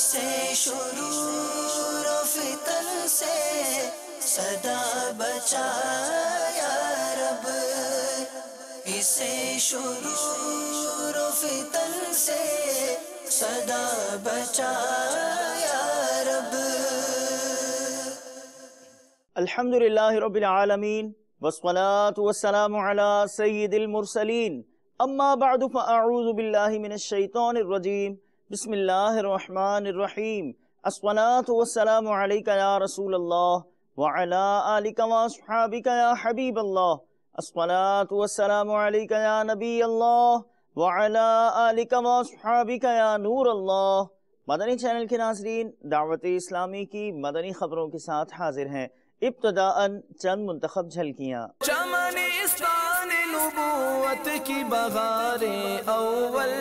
اسے شرور و فتن سے صدا بچا یا رب، اسے شرور و فتن سے صدا بچا یا رب۔ الحمدللہ رب العالمین والصلاة والسلام علی سید المرسلین، اما بعد فاعوذ باللہ من الشیطان الرجیم، بسم اللہ الرحمن الرحیم۔ الصلاة والسلام علیکہ یا رسول اللہ وعلی آلکہ واصحابکہ یا حبیب اللہ۔ الصلاة والسلام علیکہ یا نبی اللہ وعلی آلکہ واصحابکہ یا نور اللہ۔ مدنی چینل کے ناظرین، دعوت اسلامی کی مدنی خبروں کے ساتھ حاضر ہیں۔ ابتداءً چند منتخب جھلکیاں۔ چمن استان نبوت کی بہاریں اول،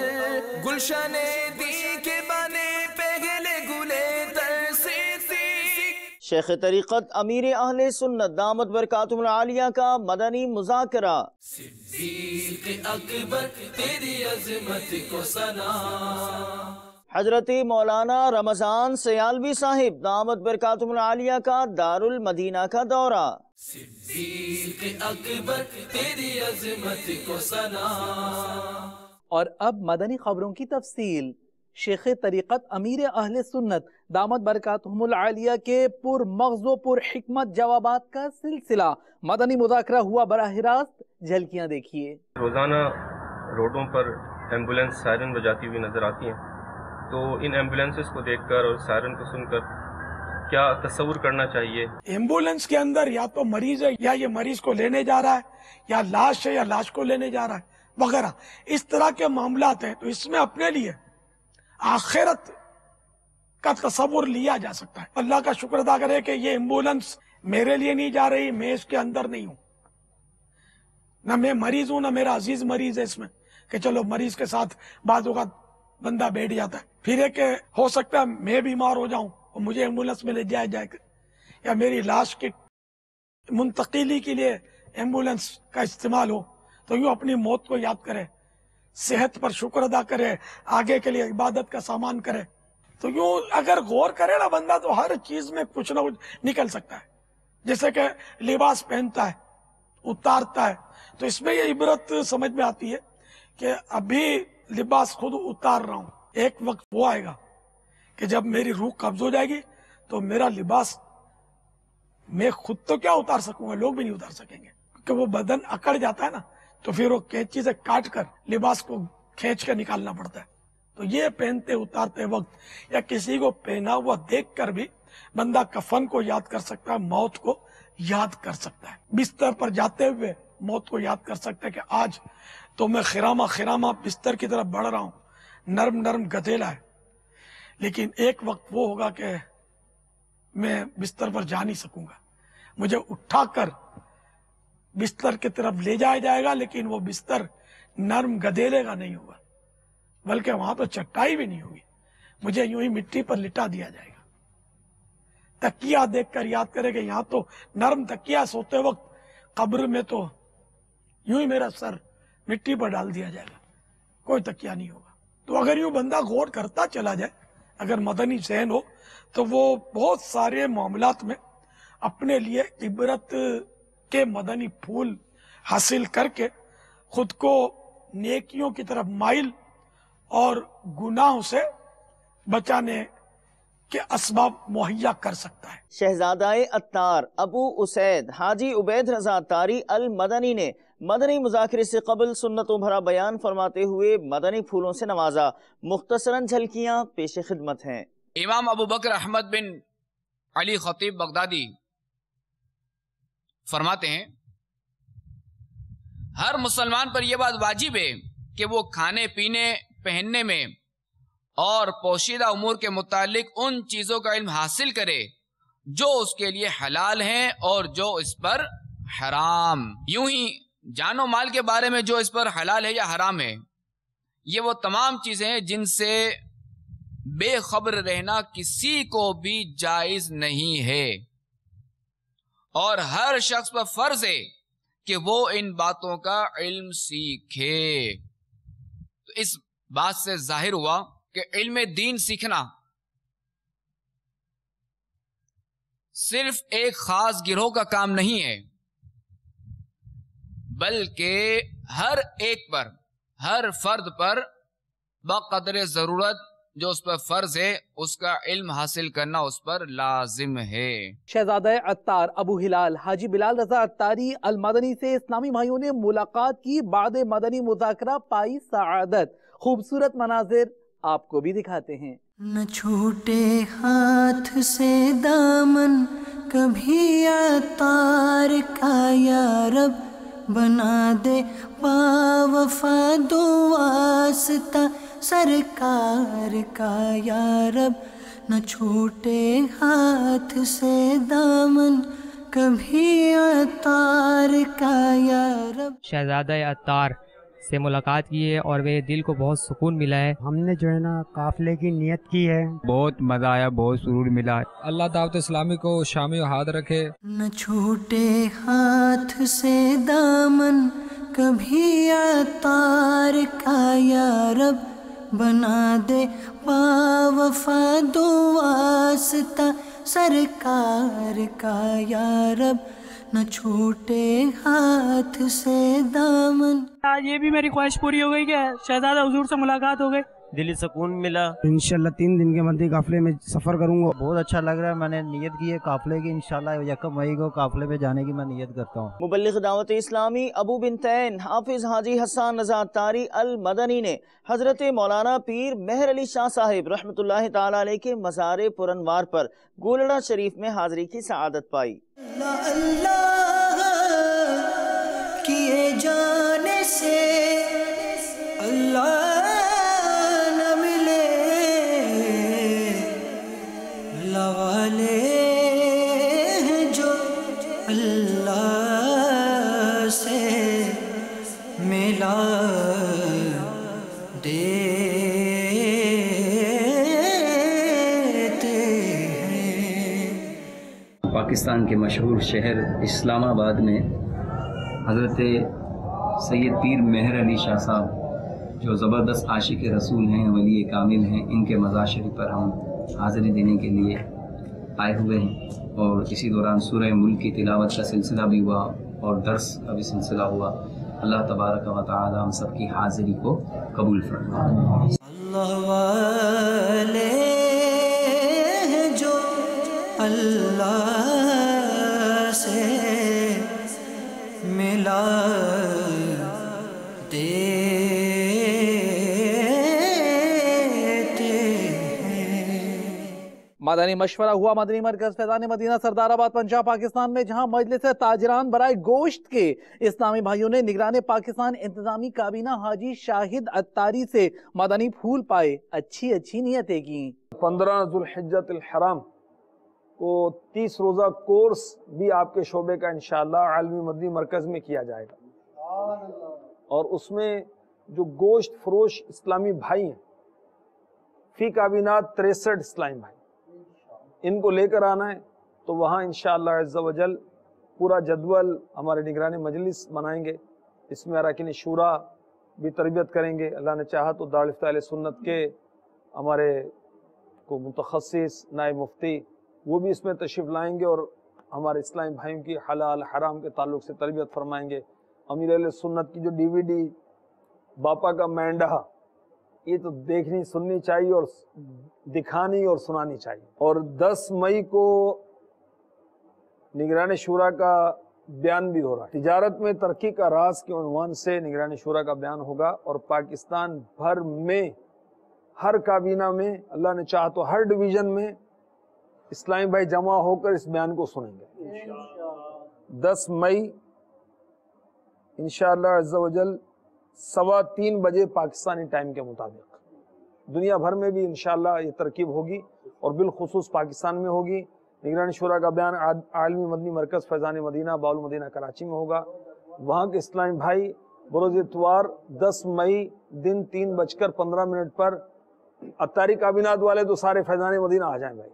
گلشن دی کے بنے پہلے گلے ترسیسی۔ شیخ طریقت امیر اہل سنت دامت برکاتہم العالیہ کا مدنی مذاکرہ۔ صدیق اکبر تیری عظمت کو سلام۔ حضرت مولانا رمضان سیالوی صاحب دامت برکاتہم العالیہ کا دار المدینہ کا دورہ۔ صدیق اکبر تیری عظمت کو سلام۔ اور اب مدنی خبروں کی تفصیل۔ شیخ طریقت امیر اہل سنت دامت برکاتہم العالیہ کے پر مغز و پر حکمت جوابات کا سلسلہ مدنی مذاکرہ ہوا براہ راست، جھلکیاں دیکھیے۔ روزانہ روڈوں پر ایمبولینس سائرن بجاتی ہوئی نظر آتی ہیں، تو ان ایمبولینسز کو دیکھ کر اور سائرن کو سن کر کیا تصور کرنا چاہیے؟ ایمبولینس کے اندر یا تو مریض ہے، یا یہ مریض کو لینے جا رہا ہے، یا لاش ہے، یا لاش کو لینے جا رہا ہے وغیرہ، اس طرح کے معاملات ہیں۔ تو اس میں اپنے لیے آخرت کا تصور لیا جا سکتا ہے۔ اللہ کا شکر ادا کرے کہ یہ ایمبولینس میرے لیے نہیں جا رہی، میں اس کے اندر نہیں ہوں، نہ میں مریض ہوں، نہ میرا عزیز مریض ہے اس میں، کہ چلو مریض کے ساتھ بعض اوقات بندہ بیٹھ جاتا ہے۔ پھر ایک ہو سکتا ہے میں بیمار ہو جاؤں اور مجھے ایمبولینس میں لے جائے جائے گا، یا میری لاش کی منتقلی کے لیے ایمبولینس کا استعمال ہو، تو یوں اپنی موت کو یاد کرے، صحت پر شکر ادا کرے، آگے کے لیے عبادت کا سامان کرے۔ تو یوں اگر غور کرے نا بندہ، تو ہر چیز میں کچھ نہ کچھ نکل سکتا ہے۔ جیسے کہ لباس پہنتا ہے، اتارتا ہے، تو اس میں یہ عبرت سمجھ میں آتی ہے کہ ابھی لباس خود اتار رہا ہوں، ایک وقت وہ آئے گا کہ جب میری روح قبض ہو جائے گی تو میرا لباس میں خود تو کیا اتار سکوں گا، لوگ بھی نہیں اتار سکیں گے، کیونکہ وہ بدن اکڑ جاتا ہے نا، تو پھر وہ کینچی سے کاٹ کر لباس کو کھینچ کے نکالنا پڑتا ہے۔ تو یہ پہنتے اتارتے وقت یا کسی کو پہنا ہوا دیکھ کر بھی بندہ کفن کو یاد کر سکتا ہے، موت کو یاد کر سکتا ہے، بستر پر جاتے ہوئے موت کو یاد کر سکتا ہے کہ آج تو میں خرامہ بستر کی طرف بڑھ رہا ہوں، نرم نرم گدیلا ہے، لیکن ایک وقت وہ ہوگا کہ میں بستر پر جا نہیں سکوں گا، مجھے اٹھا کر بستر کی طرف لے جایا جائے گا، لیکن وہ بستر نرم گدیلے کا نہیں ہوگا، بلکہ وہاں تو چٹائی بھی نہیں ہوگی، مجھے یوں ہی مٹی پر لٹا دیا جائے گا۔ تکیہ دیکھ کر یاد کرے کہ یہاں تو نرم تکیہ، سوتے وقت قبر میں تو یوں ہی میرا سر مٹی پر ڈال دیا جائے گا، کوئی تکیہ نہیں ہوگا۔ تو اگر یوں بندہ غور کرتا چلا جائے، اگر مدنی ذہن ہو، تو وہ بہت سارے معاملات میں اپنے لیے عبرت کے مدنی پھول حاصل کر کے خود کو نیکیوں کی طرف مائل اور گناہوں سے بچانے کے اسباب مہیا کر سکتا ہے۔ شہزادہ اتار ابو اسید حاجی عبید رضا اتاری المدنی نے مدنی مذاکرے سے قبل سنتوں بھرا بیان فرماتے ہوئے مدنی پھولوں سے نوازا۔ مختصراً جھلکیاں پیش خدمت ہیں۔ امام ابو بکر احمد بن علی خطیب بغدادی فرماتے ہیں، ہر مسلمان پر یہ بات واجب ہے کہ وہ کھانے پینے، پہننے میں اور پوشیدہ امور کے متعلق ان چیزوں کا علم حاصل کرے جو اس کے لیے حلال ہیں اور جو اس پر حرام، یوں ہی جان و مال کے بارے میں جو اس پر حلال ہے یا حرام ہے، یہ وہ تمام چیزیں ہیں جن سے بے خبر رہنا کسی کو بھی جائز نہیں ہے، اور ہر شخص پر فرض ہے کہ وہ ان باتوں کا علم سیکھے۔ تو اس بات سے ظاہر ہوا کہ علم دین سیکھنا صرف ایک خاص گروہ کا کام نہیں ہے، بلکہ ہر ایک پر، ہر فرد پر بقدر ضرورت جو اس پر فرض ہے اس کا علم حاصل کرنا اس پر لازم ہے۔ شہزادہ عطار ابو ہلال حاجی بلال رضا عطاری المدنی سے اسلامی بھائیوں نے ملاقات کی، بعد مدنی مذاکرہ پائی سعادت۔ خوبصورت مناظر آپ کو بھی دکھاتے ہیں۔ نہ چھوٹے ہاتھ سے دامن کبھی عطار کا یا رب، بنا دے باوفا دو واسطہ سرکار کا یا رب، نہ چھوٹے ہاتھ سے دامن کبھی عطار کا یا رب۔ شہزادہ عطار سے ملاقات کی ہے اور میرے دل کو بہت سکون ملا ہے۔ ہم نے جو ہے نا قافلے کی نیت کی ہے، بہت مزہ آیا، بہت سرور ملا۔ اللہ دعوت اسلامی کو شامی و ہاتھ رکھے۔ نہ چھوٹے ہاتھ سے دامن کبھی عطار کا یا رب، بنا دے باوفا دو واسطہ سرکار کا یا رب، نہ چھوٹے ہاتھ سے دامن۔ آج یہ بھی میری خواہش پوری ہو گئی کہ شہزادہ حضور سے ملاقات ہو گئی، دلی سکون ملا۔ انشاءاللہ 3 دن کے مدی قافلے میں سفر کروں گا، بہت اچھا لگ رہا ہے۔ میں نے نیت کی ہے قافلے کی، انشاءاللہ 1 مئی کو قافلے پہ جانے کی میں نیت کرتا ہوں۔ مبلغ دعوت اسلامی ابو بنتین حافظ حاجی حسان رضا عطاری المدنی نے حضرت مولانا پیر مہر علی شاہ صاحب رحمۃ اللہ تعالی علیہ کے مزار پرانوار پر گولڑا شریف میں حاضری کی سعادت پائی۔ اللہ اللہ کیے جانے سے اللہ نہ ملے، اللہ والے ہیں جو اللہ سے ملا پاکستان کے مشہور شہر اسلام آباد میں حضرت سید پیر مہر علی شاہ صاحب جو زبردست عاشق رسول ہیں، ولی کامل ہیں، ان کے مزار شریف پر ہم حاضری دینے کے لیے آئے ہوئے ہیں، اور اسی دوران سورہ ملک کی تلاوت کا سلسلہ بھی ہوا اور درس کا بھی سلسلہ ہوا۔ اللہ تبارک و تعالی ہم سب کی حاضری کو قبول فرمائے۔ اللہ والے ہیں جو اللہ سے ملا مدنی مشورہ ہوا مدنی مرکز فیضان مدینہ سردار آباد پنجاب پاکستان میں، جہاں مجلس تاجران برائے گوشت کے اسلامی بھائیوں نے نگران پاکستان انتظامی کابینہ حاجی شاہد عطاری سے مدنی پھول پائے، اچھی نیتیں کی۔ 15 ذوالحجۃ الحرام کو 30 روزہ کورس بھی آپ کے شعبے کا انشاءاللہ عالمی مدنی مرکز میں کیا جائے گا، اور اس میں جو گوشت فروش اسلامی بھائی ہیں، فی کابینات 63 اسلامی بھائی، ان کو لے کر آنا ہے۔ تو وہاں انشاءاللہ عز و جل پورا جدول ہمارے نگرانی مجلس بنائیں گے، اس میں اراکین شورا بھی تربیت کریں گے۔ اللہ نے چاہا تو دارالفتہ اہل سنت کے ہمارے کو متخصص نائب مفتی وہ بھی اس میں تشریف لائیں گے، اور ہمارے اسلامی بھائیوں کی حلال حرام کے تعلق سے تربیت فرمائیں گے۔ امیر اہل سنت کی جو DVD باپا کا مینڈا، یہ تو دیکھنی سننی چاہیے اور دکھانی اور سنانی چاہیے۔ اور 10 مئی کو نگران شورا کا بیان بھی ہو رہا ہے، تجارت میں ترقی کا راز کے عنوان سے نگران شورا کا بیان ہوگا، اور پاکستان بھر میں ہر کابینہ میں اللہ نے چاہا تو ہر ڈویژن میں اسلامی بھائی جمع ہو کر اس بیان کو سنیں گے۔ 10 مئی انشاءاللہ عز و جل 3:15 بجے پاکستانی ٹائم کے مطابق دنیا بھر میں بھی انشاءاللہ یہ ترکیب ہوگی، اور بالخصوص پاکستان میں ہوگی۔ نگران شورا کا بیان عالمی مدنی مرکز فیضان مدینہ باول مدینہ کراچی میں ہوگا۔ وہاں کے اسلامی بھائی بروز اتوار 10 مئی دن 3:15 پر عطاری کابینات والے تو سارے فیضان مدینہ آ جائیں بھائی،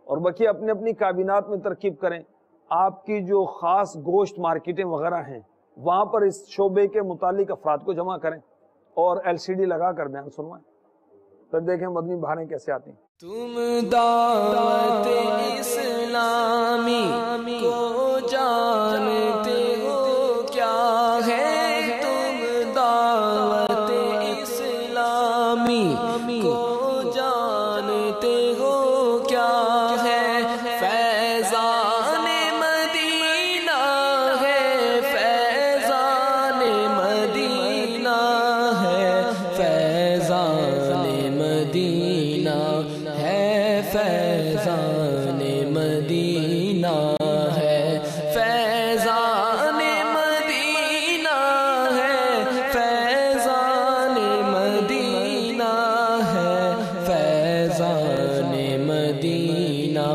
اور بقیہ اپنے اپنی کابینات میں ترکیب کریں۔ آپ کی جو خاص گوشت مارکیٹیں وغیرہ ہیں وہاں پر اس شعبے کے متعلق افراد کو جمع کریں اور LCD لگا کر بیان سنوائیں۔ پھر دیکھیں مدنی بہاریں کیسے آتی ہیں۔ تم دعوت اسلامی کو جانتے ہو کیا ہے، تم دعوت اسلامی کو جانتے ہو کیا ہے، فیضان مدینہ ہے، فیضان مدینہ ہے، فیضان مدینہ ہے، فیضان مدینہ ہے، فیضان مدینہ ہے، فیضان مدینہ ہے، فیضان مدینہ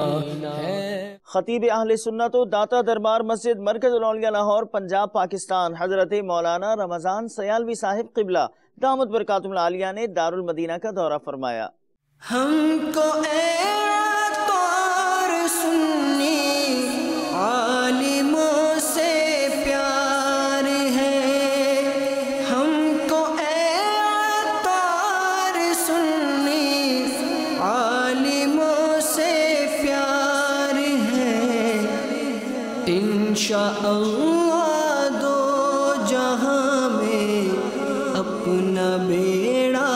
ہے۔ خطیب اہل سنت و داتا دربار مسجد مرکز الاولیاء لاہور پنجاب پاکستان حضرت مولانا رمضان سیالوی صاحب قبلہ دامت برکاتہم العالیہ نے دارالمدینہ کا دورہ فرمایا۔ ہم کو اے طور سنی عالموں سے پیار ہے، ہم کو اے طور سنی عالموں سے پیار ہے، انشاءاللہ دو جہاں میں اپنا بیڑا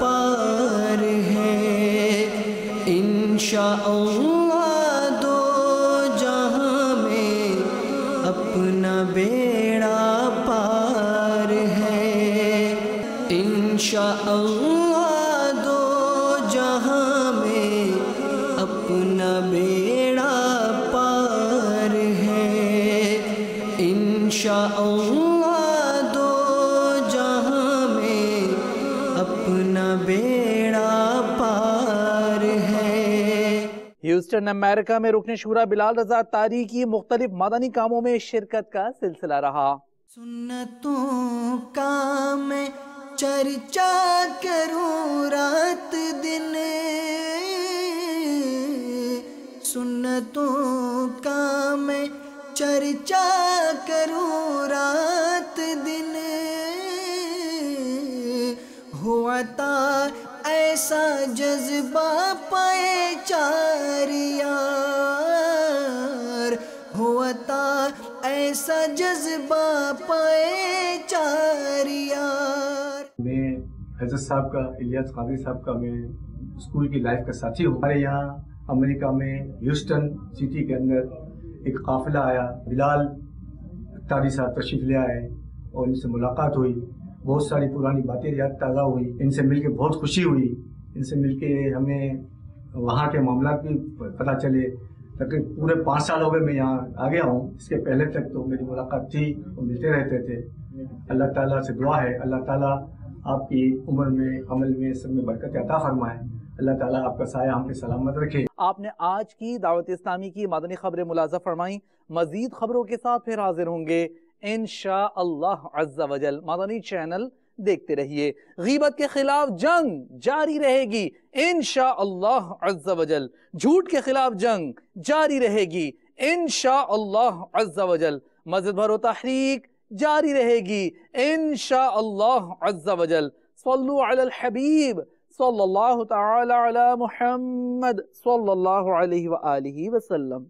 پار ہے، انشاءاللہ دو جہاں میں اپنا بیڑا پار ہے، انشاءاللہ دو جہاں میں اپنا بیڑا پار ہے، انشاءاللہ دو جہاں میں اپنا بیڑا پار ہے۔ ہیوسٹن امریکہ میں رکن شورا بلال رضا طاری کی مختلف مدنی کاموں میں شرکت کا سلسلہ رہا۔ سنتوں کا میں چرچا کروں رات دن، سنتوں کا میں چرچا کروں رات دن، ہوا تھا ایسا جذبہ پائے چار یار، ہوا تھا ایسا جذبہ پائے چار یار۔ میں حضرت صاحب کا، الیاس قادری صاحب کا میں اسکول کی لائف کا ساتھی ہوں۔ ہمارے یہاں امریکہ میں ہیوسٹن سٹی کے اندر ایک قافلہ آیا، بلال طاری صاحب تشریف لے آئے اور ان سے ملاقات ہوئی، بہت ساری پرانی باتیں یاد تازہ ہوئی، ان سے مل کے بہت خوشی ہوئی، ان سے مل کے ہمیں وہاں کے معاملات بھی پتہ چلے۔ تقریباً پورے 5 سال ہو گئے میں یہاں آ گیا ہوں، اس کے پہلے تک تو میری ملاقات تھی اور ملتے رہتے تھے۔ اللہ تعالیٰ سے دعا ہے اللہ تعالیٰ آپ کی عمر میں، عمل میں، سب میں برکت عطا فرمائے، اللہ تعالیٰ آپ کا سایہ ہم پہ سلامت رکھے۔ آپ نے آج کی دعوت اسلامی کی مدنی خبریں ملاحظہ فرمائیں، مزید خبروں کے ساتھ پھر حاضر ہوں گے انشاءاللہ عز و جل۔ مدنی چینل دیکھتے رہیے۔ غیبت کے خلاف جنگ جاری رہے گی انشاءاللہ عز و جل، جھوٹ کے خلاف جنگ جاری رہے گی انشاءاللہ عز و جل، مزید بھر و تحریک جاری رہے گی انشاءاللہ عز و جل۔ صلو علی الحبیب صلی اللہ تعالی علی محمد صلی اللہ علیہ وآلہ وسلم۔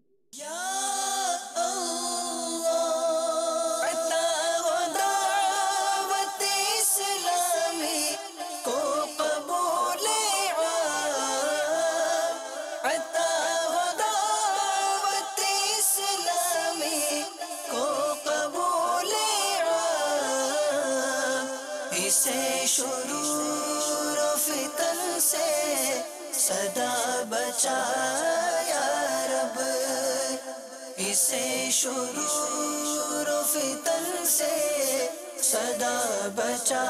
شرور و فتن سے صدا بچا یا رب، اسے شرور و فتن سے صدا بچا